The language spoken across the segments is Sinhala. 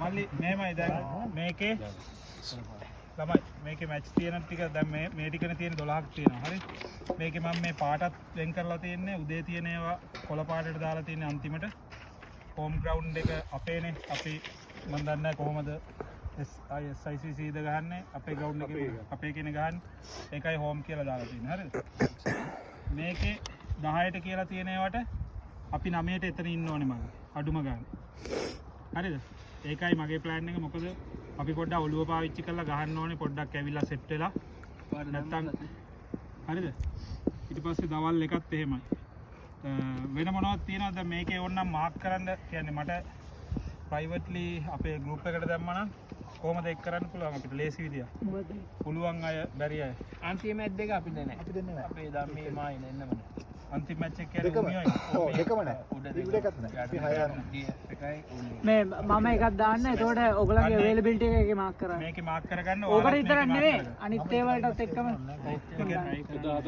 මල්ලි මේමයි දැන් මේකේ ළමයි මේකේ මැච් තියෙන ටික දැන් මේ ටිකනේ තියෙන 12ක් තියෙනවා හරි මේකේ මම මේ පාටත් වෙන් කරලා තියෙන්නේ උදේ තියෙන ඒවා කොළ පාටට දාලා තියෙන්නේ අන්තිමට හෝම් ග්‍රවුන්ඩ් එක අපේනේ අපි මම දන්නේ නැහැ කොහොමද SICC ද ගහන්නේ අපේ ග්‍රවුන්ඩ් එකේ අපේ කෙනේ ගහන්නේ ඒකයි හෝම් කියලා දාලා තියෙන්නේ හරිද මේකේ 10ට කියලා තියෙන ඒවාට අපි 9ට එතන ඉන්න ඕනේ මම අඩුම ගන්න හරිද ඒකයි මගේ ප්ලෑන් එක මොකද අපි පොඩ්ඩක් ඔළුව පාවිච්චි කරලා ගහන්න ඕනේ පොඩ්ඩක් ඇවිල්ලා සෙට් වෙලා නැත්තම් හරිද ඊට පස්සේ දවල් එකත් එහෙමයි වෙන මොනවද තියෙනවද මේකේ ඕනනම් මාක් කරන්න කියන්නේ මට ප්‍රයිවට්ලි අපේ ගෲප් එකට දැම්මා නම් කොහොමද ඒක කරන්න පුළුවන් අපිට ලේසි විදිය මොකද පුළුවන් අය බැරි අය අන්තිම මැච් දෙක අපි දෙන්නේ නැහැ අපේ ධම්මේ මායි එන්නම නැහැ අන්තිම මැච් එක කියන්නේ උමියයි ඔව් දෙකම නැහැ උඩ එකක් නැහැ අපි 6 යනවා මේ මම එකක් දාන්න එතකොට ඔයගලගේ අවైలබිලිටි එකේ මාක් කරන්න මේකේ මාක් කරගන්න ඕකට විතරක් නෙවෙයි අනිත් ඒ වලටත් එක්කම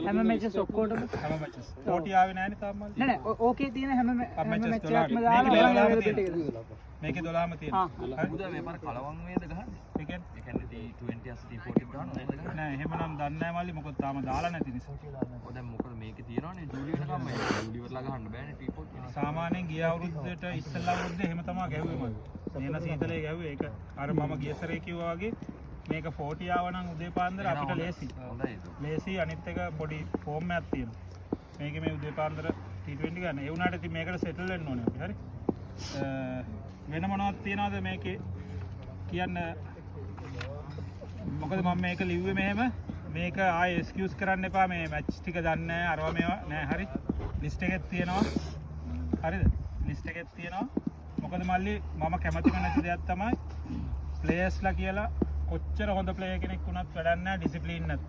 හැම මැචස් ඔක්කොටම හැම මැචස් 40 ආවේ නැහැනේ තාම මල්ලි නෑ නෑ ඕකේ තියෙන හැම මැච් එකක්ම මේකේ දාලා 12ම තියෙනවා හරි උදා මේ පාර කලවම් වේද ගහන්නේ ඒ කියන්නේ T20 අස් T40 ගහනවා නේද ගහන්නේ නෑ එහෙමනම් දන්නේ නැහැ මල්ලි මොකද තාම දාලා නැති නිසා ඔය දැන් මොකද මේකේ තියෙනවනේ ජූලි වෙනකම් මේ ජූලි වලලා ගහන්න බෑනේ T40 සාමාන්‍යයෙන් ගිය අවුරුද්දට ඉස්සෙල්ලා අවුරුද්දේ එහෙම තමයි ගැහුවේ මම. මේන සීතලේ ගැහුවේ ඒක අර මම ගිය සැරේ කිව්වා වගේ මේක 40 ආව නම් උදේ පාන්දර අපිට ලේසි. හොඳයි ඒක. ලේසි අනිත් එක පොඩි ෆෝම් එකක් තියෙනවා. මේකේ මේ උදේ පාන්දර T20 ගන්න. ඒ වුණාට ඉතින් මේකට සෙටල් වෙන්න ඕනේ අපි. හරි. වෙන මොනවද තියනවද මේකේ කියන්න මොකද මම මේක ලිව්වේ මෙහෙම මේක ආයේ එක්ස්කියුස් කරන්න එපා මේ මැච් ටික දන්නේ නැහැ අරවා මේවා නෑ හරි ලිස්ට් එකෙත් තියෙනවා හරිද ලිස්ට් එකෙත් තියෙනවා මොකද මල්ලි මම කැමතිම නැති දෙයක් තමයි ප්ලේයර්ස්ලා කියලා කොච්චර හොඳ ප්ලේයර් කෙනෙක් වුණත් වැඩක් නැහැ ඩිසිප්ලින් නැත්නම්